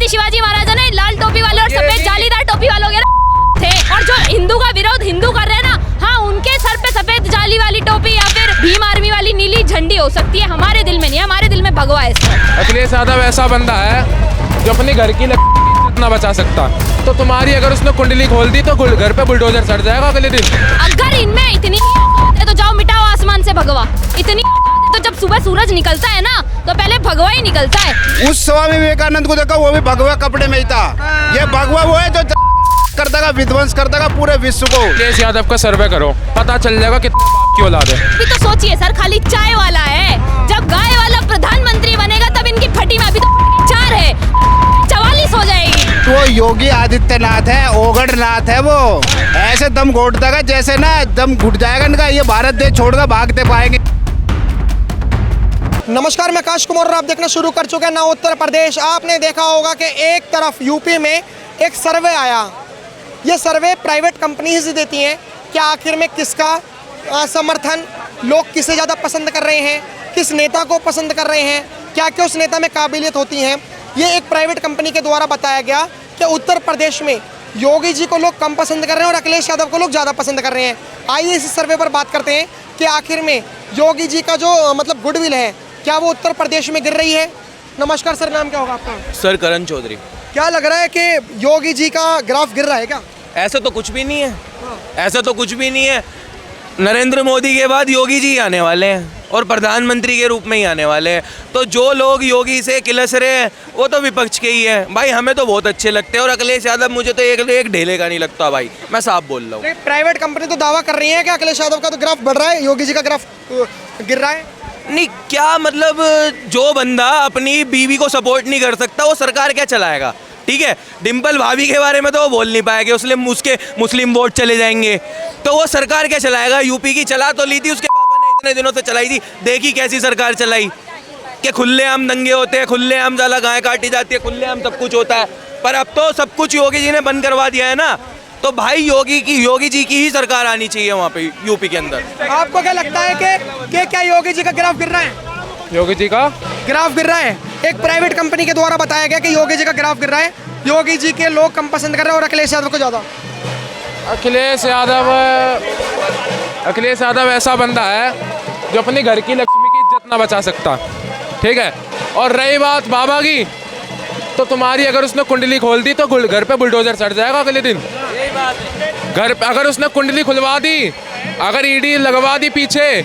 शिवाजी महाराजा ने लाल टोपी वाले और सफेद जालीदार टोपी वालों के थे, और जो हिंदू का विरोध हिंदू कर रहे हैं ना, हाँ उनके सर पे सफेद जाली वाली टोपी या फिर भीम आर्मी वाली नीली झंडी हो सकती है, हमारे दिल में नहीं है, हमारे दिल में भगवा है। अखिलेश यादव ऐसा बंदा है जो अपनी घर की लकड़ी ना बचा सकता, तो तुम्हारी अगर उसने कुंडली खोल दी तो घर पे बुलडोजर चढ़ जाएगा अगले दिन। अगर इनमें इतनी है तो जाओ मिटाओ आसमान से भगवा, इतनी तो जब सुबह सूरज निकलता है ना तो पहले भगवा ही निकलता है। उस स्वामी विवेकानंद को देखा, वो भी भगवा कपड़े में ही था। ये भगवा वो है जो कर देगा, विध्वंस कर देगा पूरे विश्व को। अखिलेश यादव का सर्वे करो, पता चल जाएगा कितने बाप की औलाद है। अभी तो सोचिए सर, खाली चाय वाला है, जब गाय वाला प्रधानमंत्री बनेगा तब इनकी फटी में अभी तो 4 है, 44 हो जाएगी। तो योगी आदित्यनाथ है, ओगड़नाथ है, वो ऐसे दम घोट देगा जैसे ना दम घुट जाएगा इनका, ये भारत देश छोड़कर भागते पाएंगे। नमस्कार, मैं आकाश कुमार और आप देखना शुरू कर चुके हैं ना उत्तर प्रदेश। आपने देखा होगा कि एक तरफ यूपी में एक सर्वे आया, ये सर्वे प्राइवेट कंपनीज देती हैं कि आखिर में किसका समर्थन लोग किसे ज़्यादा पसंद कर रहे हैं, किस नेता को पसंद कर रहे हैं, क्या क्या उस नेता में काबिलियत होती है। ये एक प्राइवेट कंपनी के द्वारा बताया गया कि उत्तर प्रदेश में योगी जी को लोग कम पसंद कर रहे हैं और अखिलेश यादव को लोग ज़्यादा पसंद कर रहे हैं। आइए इस सर्वे पर बात करते हैं कि आखिर में योगी जी का जो मतलब गुडविल है, क्या वो उत्तर प्रदेश में गिर रही है। नमस्कार सर, नाम क्या होगा आपका? सर करण चौधरी। क्या लग रहा है कि योगी जी का ग्राफ गिर रहा है क्या? ऐसा तो कुछ भी नहीं है, ऐसा तो कुछ भी नहीं है। नरेंद्र मोदी के बाद योगी जी आने वाले हैं और प्रधानमंत्री के रूप में ही आने वाले हैं, तो जो लोग योगी से किलस रहे हैं वो तो विपक्ष के ही है भाई। हमें तो बहुत अच्छे लगते हैं और अखिलेश यादव मुझे तो एक ढेले का नहीं लगता भाई, मैं साफ बोल रहा हूँ। प्राइवेट कंपनी तो दावा कर रही है कि अखिलेश यादव का तो ग्राफ बढ़ रहा है, योगी जी का ग्राफ गिर रहा है। नहीं, क्या मतलब जो बंदा अपनी बीवी को सपोर्ट नहीं कर सकता वो सरकार क्या चलाएगा? ठीक है, डिम्पल भाभी के बारे में तो वो बोल नहीं पाएगा, उसके मुस्लिम वोट चले जाएंगे, तो वो सरकार क्या चलाएगा? यूपी की चला तो ली थी, उसके पापा ने इतने दिनों से चलाई थी, देखी कैसी सरकार चलाई कि खुलेआम दंगे होते हैं, खुलेआम साला गाय काटी जाती है, खुलेआम सब कुछ होता है। पर अब तो सब कुछ योगी जी ने बंद करवा दिया है ना, तो भाई योगी जी की ही सरकार आनी चाहिए वहाँ पे यूपी के अंदर। आपको क्या लगता है कि क्या योगी जी का ग्राफ गिर रहा है? योगी जी का ग्राफ गिर रहा है, एक प्राइवेट कंपनी के द्वारा बताया गया कि योगी जी का ग्राफ गिर रहा है, योगी जी के लोग कम पसंद कर रहे हैं और अखिलेश यादव को ज़्यादा। अखिलेश यादव ऐसा बंदा है जो अपनी घर की लक्ष्मी की इज्जत ना बचा सकता, ठीक है। और रही बात बाबा की, तो तुम्हारी अगर उसने कुंडली खोल दी तो घर पे बुलडोजर चढ़ जाएगा अगले दिन। घर पे अगर उसने कुंडली खुलवा दी, अगर ईडी लगवा दी पीछे,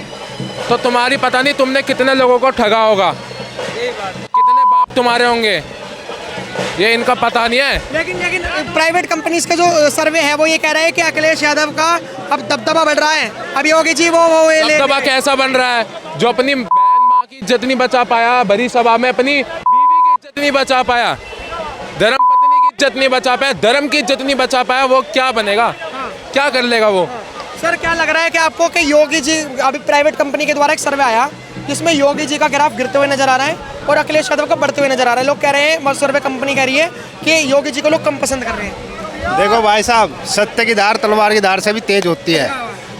तो तुम्हारी पता नहीं तुमने कितने लोगों को ठगा होगा, कितने बाप तुम्हारे होंगे, ये इनका पता नहीं है। लेकिन प्राइवेट कंपनीज का जो सर्वे है वो ये कह रहा है कि अखिलेश यादव का अब दबदबा बढ़ रहा है। अब योगी जी वो दबदबा कैसा बन रहा है? जो अपनी बहन माँ की इज्जत नहीं बचा पाया, भरी सभा में अपनी बीवी की इज्जत नहीं बचा पाया, धर्म पत्नी की इज्जत नहीं बचा पाया, धर्म की इज्जत नहीं बचा पाया, वो क्या बनेगा? क्या कर लेगा वो? सर क्या लग रहा है कि आपको कि योगी जी, अभी प्राइवेट कंपनी के द्वारा एक सर्वे आया जिसमें योगी जी का ग्राफ गिरते हुए नजर आ रहा है और अखिलेश यादव का बढ़ते हुए नजर आ रहा है। लोग कह रहे हैं, सर्वे कंपनी कह रही है कि योगी जी को लोग कम पसंद कर रहे हैं। देखो भाई साहब, सत्य की धार तलवार की धार से भी तेज होती है।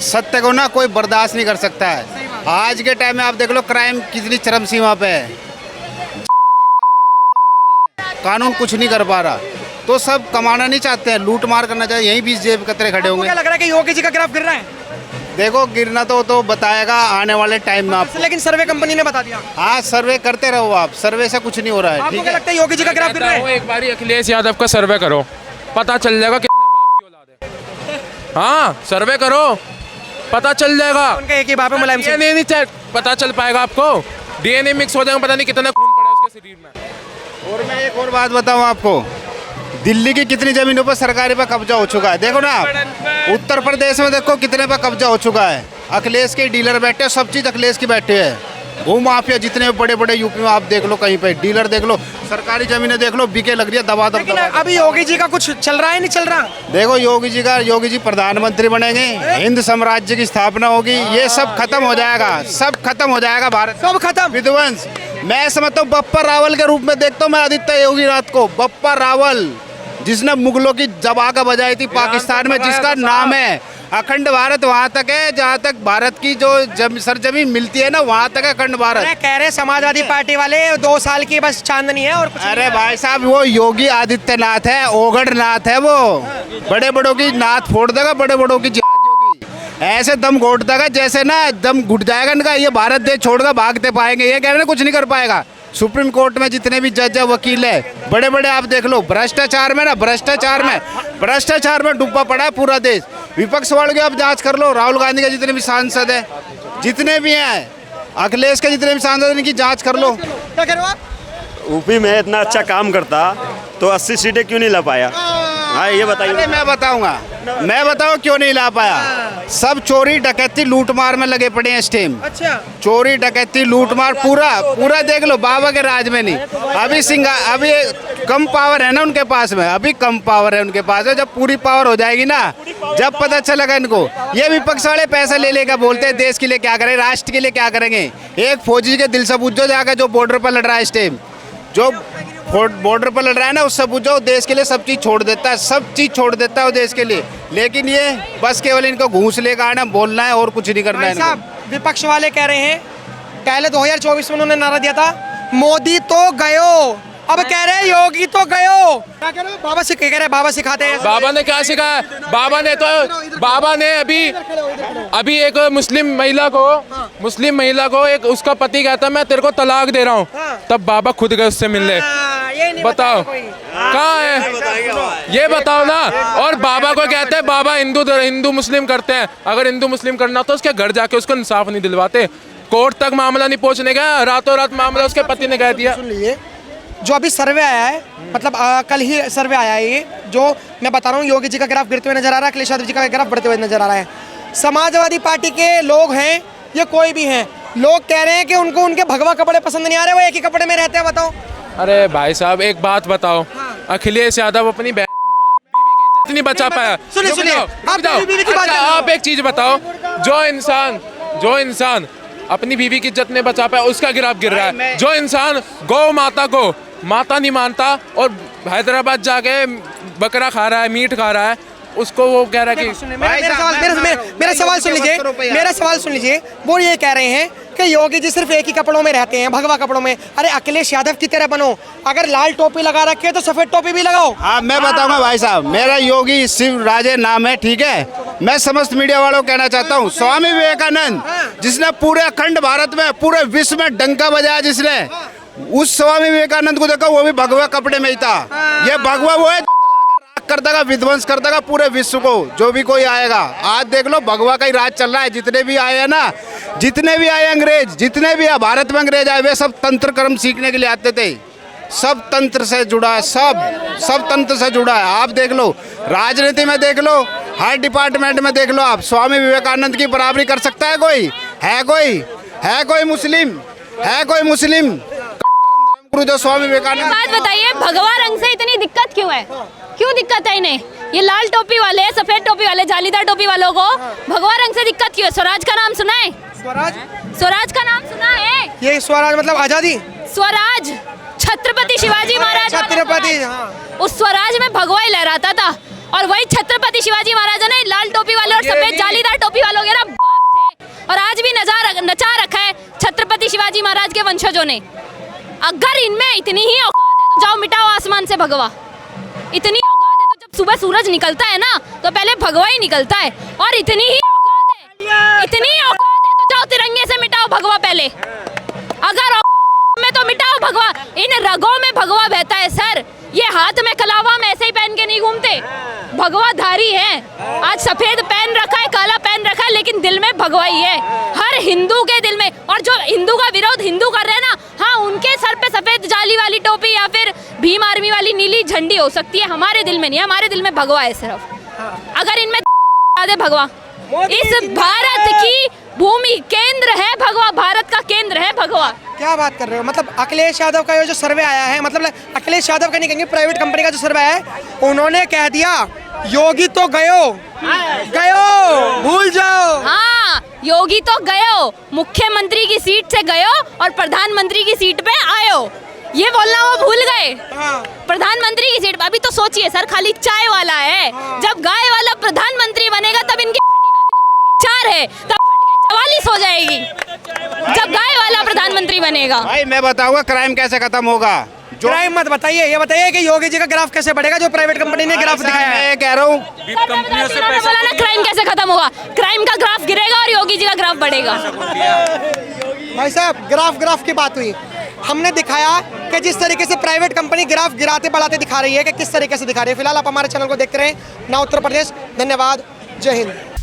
सत्य को ना कोई बर्दाश्त नहीं कर सकता है। आज के टाइम में आप देख लो क्राइम कितनी चरम सीमा पे है, कानून कुछ नहीं कर पा रहा, तो सब कमाना नहीं चाहते हैं, लूट मार करना चाहिए, यहीं बीच जेब कतरे खड़े होंगे। क्या लग रहा है कि योगी जी का ग्राफ गिर रहा है? देखो गिरना तो बताएगा आने वाले टाइम में आपको, लेकिन सर्वे कंपनी ने बता दिया। हाँ, सर्वे करते रहो आप, सर्वे से कुछ नहीं हो रहा है। ठीक है, लगता है योगी जी का ग्राफ गिर रहा है? एक बारी अखिलेश यादव का सर्वे करो, पता चल जाएगा कितने बाप की औलाद है। हाँ, सर्वे करो, पता चल जाएगा। उनका एक ही बाप है, मुलायम सिंह। डीएनए नहीं पता चल पाएगा आपको, डीएनए मिक्स हो जाएगा, पता नहीं कितना खून पड़ा है उसके शरीर में। और मैं एक और बात बताऊँ आपको, दिल्ली की कितनी जमीनों पर सरकारी पर कब्जा हो चुका है। देखो ना, उत्तर प्रदेश में देखो कितने पर कब्जा हो चुका है। अखिलेश के डीलर बैठे, सब चीज अखिलेश की बैठे है। भू माफिया जितने बड़े बड़े यूपी में आप देख लो, कहीं पे डीलर देख लो, सरकारी जमीनें देख लो, बिके लग रही है दबा दबा। अभी योगी जी का कुछ चल रहा है, नहीं चल रहा? देखो योगी जी प्रधानमंत्री बनेंगे, हिंद साम्राज्य की स्थापना होगी, ये सब खत्म हो जाएगा, सब खत्म हो जाएगा, भारत सब खत्म, विध्वंस। मैं समझता हूँ बप्पा रावल के रूप में देखता हूँ मैं आदित्य योगी रात को। बप्पा रावल जिसने मुगलों की जबागा बजाई थी पाकिस्तान में, जिसका नाम है, अखंड भारत वहाँ तक है जहाँ तक भारत की जो सरजमीन मिलती है ना, वहाँ तक है अखंड भारत। अरे कह रहे समाजवादी पार्टी वाले 2 साल की बस चांदनी है और कुछ अरे भाई साहब, वो योगी आदित्यनाथ है, ओगढ़नाथ है वो। बड़े बड़ों की नाथ फोड़ देगा, बड़े बड़ों की जिहाद होगी। ऐसे दम घोट देगा जैसे ना दम घुट जाएगा इनका। ये भारत देश छोड़कर भागते पाएंगे, ये कह रहे हैं कुछ नहीं कर पाएगा। सुप्रीम कोर्ट में जितने भी जज है, वकील है, बड़े बड़े आप देख लो, भ्रष्टाचार में डूबा पड़ा है पूरा देश। विपक्ष वालों की आप जांच कर लो, राहुल गांधी के जितने भी सांसद हैं, जितने भी हैं, अखिलेश के जितने भी सांसद हैं, इनकी जांच कर लो। क्या कह रहे हो आप? यूपी में इतना अच्छा काम करता तो 80 सीटें क्यों नहीं ला पाया? हाँ ये बताइए। अरे मैं बताऊं क्यों नहीं ला पाया। सब चोरी डकैती लूट मार में लगे पड़े हैं इस टाइम। अच्छा, चोरी डकैती लूट मार पूरा देख लो, बाबा के राज में नहीं। अभी कम पावर है ना उनके पास में, अभी कम पावर है उनके पास में। जब पूरी पावर हो जाएगी ना, जब पता चलेगा इनको। ये विपक्ष वाले पैसा ले लेकर बोलते हैं देश के लिए क्या करें, राष्ट्र के लिए क्या करेंगे। एक फौजी के दिल से पूछो जाकर, जो बॉर्डर पर लड़ रहा है इस टाइम, जो बॉर्डर पर लड़ रहा है ना, उससे पूछो, देश के लिए सब चीज़ छोड़ देता है, सब चीज़ छोड़ देता है वो देश के लिए। लेकिन ये बस केवल इनको घूस लेकर आना, बोलना है और कुछ नहीं करना है साहब विपक्ष वाले कह रहे हैं, पहले 2024 में उन्होंने नारा दिया था मोदी तो गयो, अब कह रहे हैं योगी तो गयो। क्या कह रहे हो? बाबा सिखाते हैं। बाबा ने क्या सिखाया? बाबा ने अभी एक मुस्लिम महिला को एक उसका पति कहता मैं तेरे को तलाक दे रहा हूँ, तब बाबा खुद गए उससे मिलने। बताओ कहाँ है, ये बताओ ना। और बाबा को कहते हैं बाबा हिंदू मुस्लिम करते हैं। अगर हिंदू मुस्लिम करना तो उसके घर जाके उसको इंसाफ नहीं दिलवाते, कोर्ट तक मामला नहीं पहुँचने का, रातों रात मामला उसके पति ने कह दिया। सुन लीजिए, जो अभी सर्वे आया है, मतलब कल ही सर्वे आया है, ये जो मैं बता रहा हूँ, योगी जी का ग्राफ गिरते हुए नजर आ रहा है, अखिलेश यादव जी का ग्राफ बढ़ते हुए नजर आ रहा है। समाजवादी पार्टी के लोग हैं या कोई भी हैं, लोग कह रहे हैं कि उनको उनके भगवा कपड़े पसंद नहीं आ रहे, वो एक ही कपड़े में रहते हैं। बताओ। अरे भाई साहब एक बात बताओ, अखिलेश यादव अपनी बीवी की इज्जत नहीं बचा पाया। सुनिए, आप एक चीज बताओ, जो इंसान अपनी बीवी की इज्जत नहीं बचा पाया, उसका गिराफ गिर रहा है। जो इंसान गौ माता को माता नहीं मानता और हैदराबाद जाके बकरा खा रहा है, मीट खा रहा है, उसको वो कह रहा है कि मेरा सवाल सुन लीजिए। वो ये कह रहे हैं कि योगी जी सिर्फ एक ही कपड़ों में रहते हैं, भगवा कपड़ों में। अरे अखिलेश यादव की तरह बनो, अगर लाल टोपी लगा रखे तो सफेद टोपी भी लगाओ। हाँ मैं बताऊंगा भाई साहब, मेरा योगी शिव राजे नाम है, ठीक है। मैं समस्त मीडिया वालों को कहना चाहता हूँ, स्वामी विवेकानंद जिसने पूरे अखंड भारत में, पूरे विश्व में डंका बजाया, जिसने, उस स्वामी विवेकानंद को देखो, वो भी भगवा कपड़े में ही था। ये भगवा वो है कर देगा, विध्वंस कर देगा पूरे विश्व को, जो भी कोई आएगा। आज देख लो भगवा का ही राज चल रहा है। जितने भी आए हैं ना, जितने भी आए अंग्रेज, जितने भी भारत में अंग्रेज आए, वे सब तंत्र कर्म सीखने के लिए आते थे। सब तंत्र से जुड़ा है, सब तंत्र से जुड़ा है। आप देख लो, राजनीति में देख लो, हर डिपार्टमेंट में देख लो आप, स्वामी विवेकानंद की बराबरी कर सकता है कोई? है कोई मुस्लिम जो स्वामी विवेकानंद? बात बताइए, भगवा रंग से इतनी दिक्कत क्यों है? क्यों दिक्कत है इन्हें? ये लाल टोपी वाले, सफेद टोपी वाले, जालीदार टोपी वालों को भगवा रंग से दिक्कत क्यों है? स्वराज का नाम सुना है? स्वराज का नाम सुना है? ये स्वराज मतलब आजादी, स्वराज छत्रपति शिवाजी महाराज, छत्रपति, उस स्वराज में भगवा ही लहराता था। और वही छत्रपति शिवाजी महाराज ने लाल टोपी वाले और सफेद जालीदार टोपी वालों के ना बाप थे, और आज भी नचा रखा है छत्रपति शिवाजी महाराज के वंशजों ने। अगर इनमें इतनी ही औकात है तो जाओ मिटाओ आसमान से भगवा। इतनी औकात है तो जब सुबह सूरज निकलता है ना, तो पहले भगवा ही निकलता है। और इतनी ही औकात है तो जाओ तिरंगे से मिटाओ भगवा पहले। अगर औकात है तो मिटाओ भगवा। इन रगों में भगवा बहता है सर। ये हाथ में कलावा में ऐसे ही पहन के नहीं घूमते, भगवा धारी है। आज सफेद पहन रखा है, काला पहन रखा है, लेकिन दिल में भगवा ही है, हर हिंदू के दिल में। और जो हिंदू का विरोध हिंदू कर रहे हैं ना, हाँ, उनके सर पे सफेद जाली वाली टोपी या फिर भीम आर्मी वाली नीली झंडी हो सकती है, हमारे दिल में नहीं। हमारे दिल में भगवा है सिर्फ। अगर इनमें दे भगवा, इस भारत की भूमि केंद्र है भगवा, भारत का केंद्र है भगवा। क्या बात कर रहे हो? मतलब अखिलेश यादव का ये जो सर्वे आया है, मतलब अखिलेश यादव का नहीं कहेंगे, प्राइवेट कंपनी का जो सर्वे है, उन्होंने कह दिया योगी तो गयो, भूल जाओ। हाँ, योगी तो गयो, मुख्यमंत्री की सीट से गयो और प्रधानमंत्री की सीट पे आयो, ये बोलना वो भूल गए। प्रधानमंत्री की सीट, अभी तो सोचिए सर, खाली चाय वाला है। जब गाय वाला प्रधानमंत्री बनेगा तब इनकी तैयार है तब फट के 44 हो जाएगी जब गाय वाला प्रधानमंत्री बनेगा। भाई मैं बताऊंगा क्राइम कैसे खत्म होगा। जो क्राइम मत बताइए, ये बताइए कि योगी जी का ग्राफ कैसे बढ़ेगा जो प्राइवेट कंपनी ने ग्राफ दिखाया है। मैं कह रहा हूँ कंपनियों से पैसा बोला ना क्राइम कैसे खत्म होगा, क्राइम का ग्राफ गिरेगा और योगी जी का ग्राफ बढ़ेगा। भाई साहब ग्राफ की बात हुई, हमने दिखाया कि जिस तरीके से प्राइवेट कंपनी ग्राफ गिराते बढ़ाते दिखा रही है कि किस तरीके से दिखा रही है। फिलहाल आप हमारे चैनल को देखते रहें ना उत्तर प्रदेश। धन्यवाद, जय हिंद।